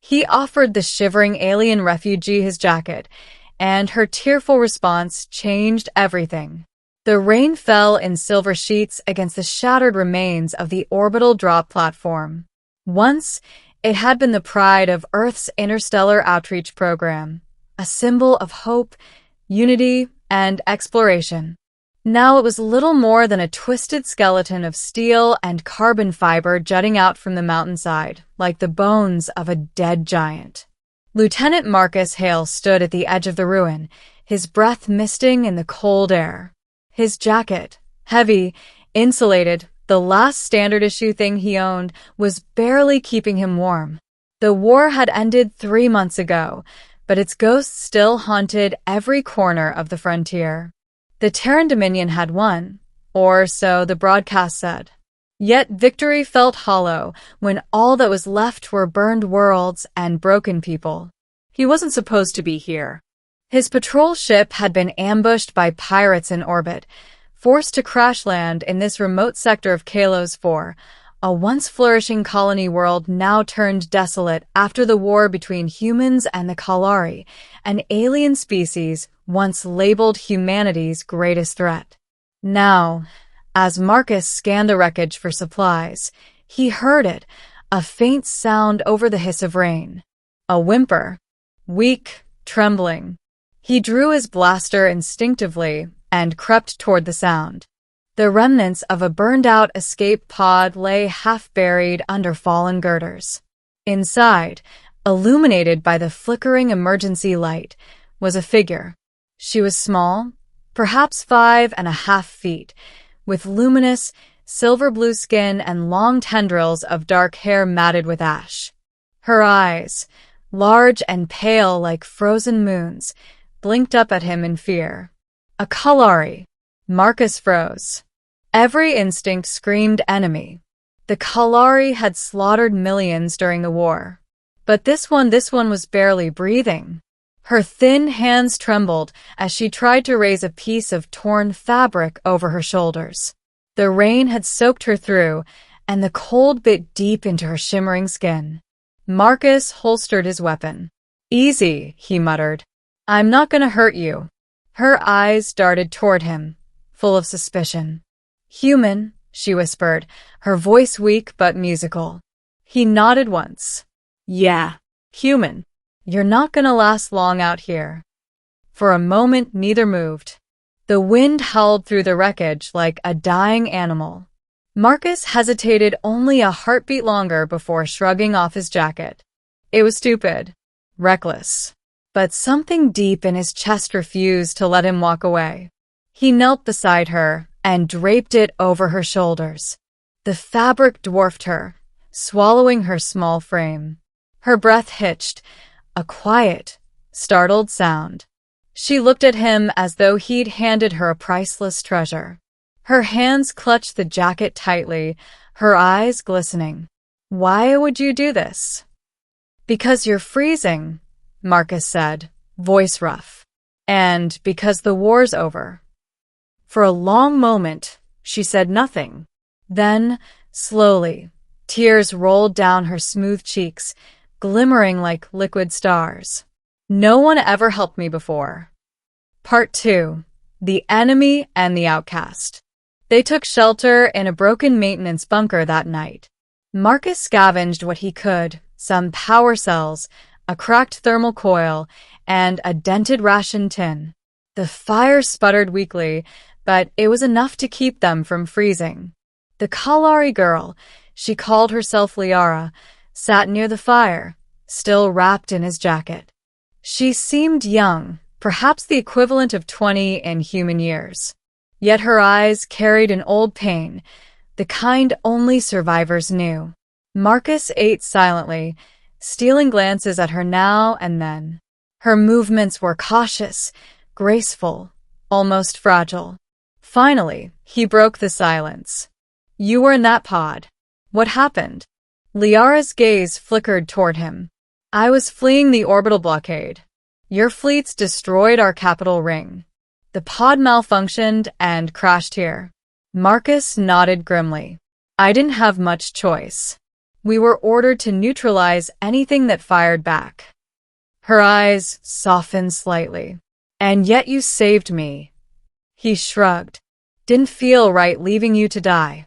He offered the shivering alien refugee his jacket, and her tearful response changed everything. The rain fell in silver sheets against the shattered remains of the orbital drop platform. Once, it had been the pride of Earth's interstellar outreach program, a symbol of hope, unity, and exploration. Now it was little more than a twisted skeleton of steel and carbon fiber jutting out from the mountainside, like the bones of a dead giant. Lieutenant Marcus Hale stood at the edge of the ruin, his breath misting in the cold air. His jacket, heavy, insulated, the last standard-issue thing he owned, was barely keeping him warm. The war had ended 3 months ago, but its ghost still haunted every corner of the frontier. The Terran Dominion had won, or so the broadcast said. Yet victory felt hollow when all that was left were burned worlds and broken people. He wasn't supposed to be here. His patrol ship had been ambushed by pirates in orbit, forced to crash land in this remote sector of Kalos 4, a once flourishing colony world now turned desolate after the war between humans and the Kalari, an alien species once labeled humanity's greatest threat. Now, as Marcus scanned the wreckage for supplies, he heard it, a faint sound over the hiss of rain. A whimper. Weak, trembling. He drew his blaster instinctively and crept toward the sound. The remnants of a burned-out escape pod lay half-buried under fallen girders. Inside, illuminated by the flickering emergency light, was a figure. She was small, perhaps 5.5 feet, with luminous, silver-blue skin and long tendrils of dark hair matted with ash. Her eyes, large and pale like frozen moons, blinked up at him in fear. A Kalari. Marcus froze. Every instinct screamed enemy. The Kalari had slaughtered millions during the war. But this one was barely breathing. Her thin hands trembled as she tried to raise a piece of torn fabric over her shoulders. The rain had soaked her through, and the cold bit deep into her shimmering skin. Marcus holstered his weapon. "Easy," he muttered. "I'm not gonna hurt you." Her eyes darted toward him, full of suspicion. "Human," she whispered, her voice weak but musical. He nodded once. "Yeah, human. You're not gonna last long out here." For a moment, neither moved. The wind howled through the wreckage like a dying animal. Marcus hesitated only a heartbeat longer before shrugging off his jacket. It was stupid, reckless, but something deep in his chest refused to let him walk away. He knelt beside her and draped it over her shoulders. The fabric dwarfed her, swallowing her small frame. Her breath hitched, a quiet, startled sound. She looked at him as though he'd handed her a priceless treasure. Her hands clutched the jacket tightly, her eyes glistening. "Why would you do this?" "Because you're freezing," Marcus said, voice rough. "And because the war's over." For a long moment, she said nothing. Then, slowly, tears rolled down her smooth cheeks, glimmering like liquid stars. "No one ever helped me before." Part 2. The Enemy and the Outcast. They took shelter in a broken maintenance bunker that night. Marcus scavenged what he could, some power cells, a cracked thermal coil, and a dented ration tin. The fire sputtered weakly, but it was enough to keep them from freezing. The Kalari girl, she called herself Liara, sat near the fire, still wrapped in his jacket. She seemed young, perhaps the equivalent of 20 in human years. Yet her eyes carried an old pain, the kind only survivors knew. Marcus ate silently, stealing glances at her now and then. Her movements were cautious, graceful, almost fragile. Finally, he broke the silence. "You were in that pod. What happened?" Liara's gaze flickered toward him. "I was fleeing the orbital blockade. Your fleets destroyed our capital ring. The pod malfunctioned and crashed here." Marcus nodded grimly. "I didn't have much choice." We were ordered to neutralize anything that fired back. Her eyes softened slightly. And yet you saved me. He shrugged. Didn't feel right leaving you to die.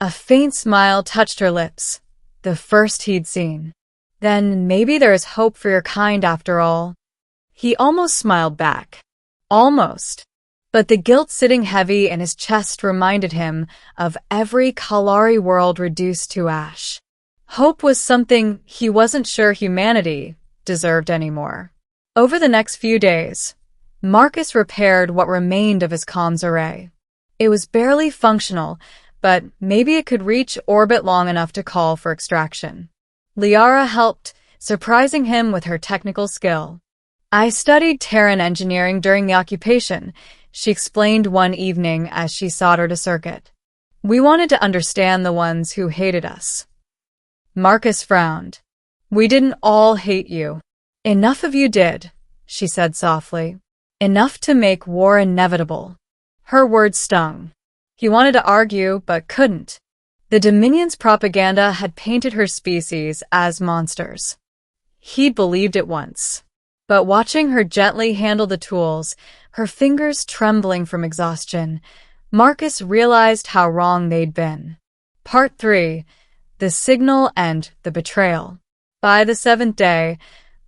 A faint smile touched her lips, the first he'd seen. Then maybe there is hope for your kind after all. He almost smiled back. Almost. But the guilt sitting heavy in his chest reminded him of every Kalari world reduced to ash. Hope was something he wasn't sure humanity deserved anymore. Over the next few days, Marcus repaired what remained of his comms array. It was barely functional, but maybe it could reach orbit long enough to call for extraction. Liara helped, surprising him with her technical skill. I studied Terran engineering during the occupation, she explained one evening as she soldered a circuit. We wanted to understand the ones who hated us. Marcus frowned. We didn't all hate you. Enough of you did, she said softly. Enough to make war inevitable. Her words stung. He wanted to argue, but couldn't. The Dominion's propaganda had painted her species as monsters. He'd believed it once. But watching her gently handle the tools, her fingers trembling from exhaustion, Marcus realized how wrong they'd been. Part 3. The Signal and the Betrayal. By the 7th day,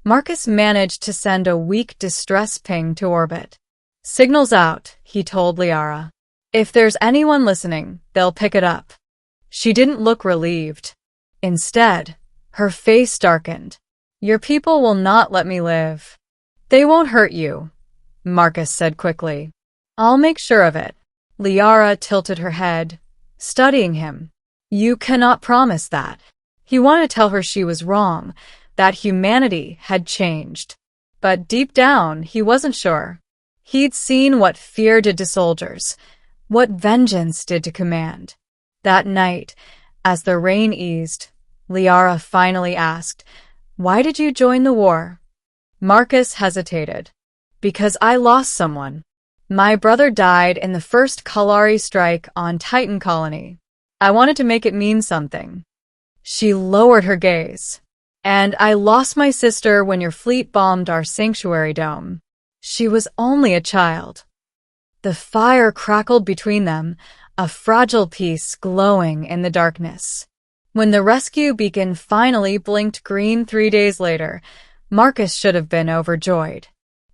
Marcus managed to send a weak distress ping to orbit. Signal's out, he told Liara. If there's anyone listening, they'll pick it up. She didn't look relieved. Instead, her face darkened. Your people will not let me live. They won't hurt you, Marcus said quickly. I'll make sure of it. Liara tilted her head, studying him. You cannot promise that. He wanted to tell her she was wrong, that humanity had changed. But deep down, he wasn't sure. He'd seen what fear did to soldiers, what vengeance did to command. That night, as the rain eased, Liara finally asked, Why did you join the war? Marcus hesitated. Because I lost someone. My brother died in the first Kalari strike on Titan Colony. I wanted to make it mean something. She lowered her gaze. And I lost my sister when your fleet bombed our sanctuary dome. She was only a child. The fire crackled between them, a fragile piece glowing in the darkness. When the rescue beacon finally blinked green 3 days later, Marcus should have been overjoyed.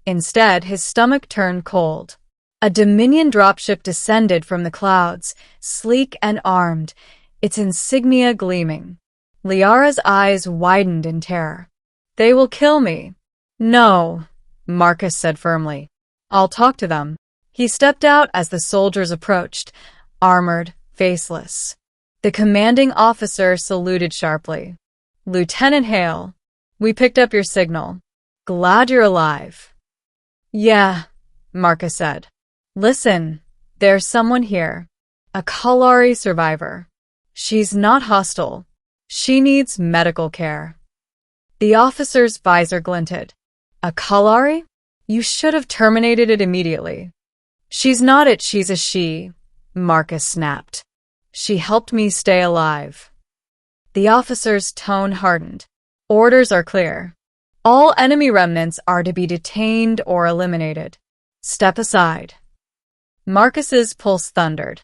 Instead, his stomach turned cold. A Dominion dropship descended from the clouds, sleek and armed, its insignia gleaming. Liara's eyes widened in terror. They will kill me. No, Marcus said firmly. I'll talk to them. He stepped out as the soldiers approached, armored, faceless. The commanding officer saluted sharply. Lieutenant Hale, we picked up your signal. Glad you're alive. Yeah, Marcus said. Listen, there's someone here. A Kalari survivor. She's not hostile. She needs medical care. The officer's visor glinted. A Kalari? You should have terminated it immediately. She's not it, she's a she, Marcus snapped. She helped me stay alive. The officer's tone hardened. Orders are clear. All enemy remnants are to be detained or eliminated. Step aside. Marcus's pulse thundered.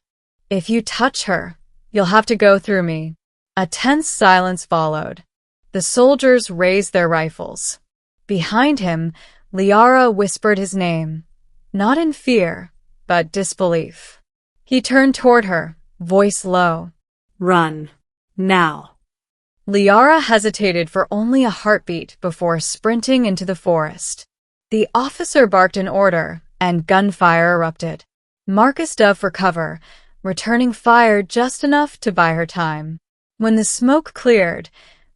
If you touch her, you'll have to go through me. A tense silence followed. The soldiers raised their rifles. Behind him, Liara whispered his name, not in fear, but disbelief. He turned toward her, voice low. Run. Now. Liara hesitated for only a heartbeat before sprinting into the forest. The officer barked an order, and gunfire erupted. Marcus dove for cover, returning fire just enough to buy her time. When the smoke cleared,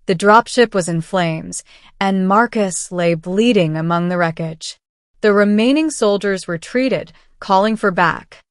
the dropship was in flames, and Marcus lay bleeding among the wreckage. The remaining soldiers retreated, calling for back.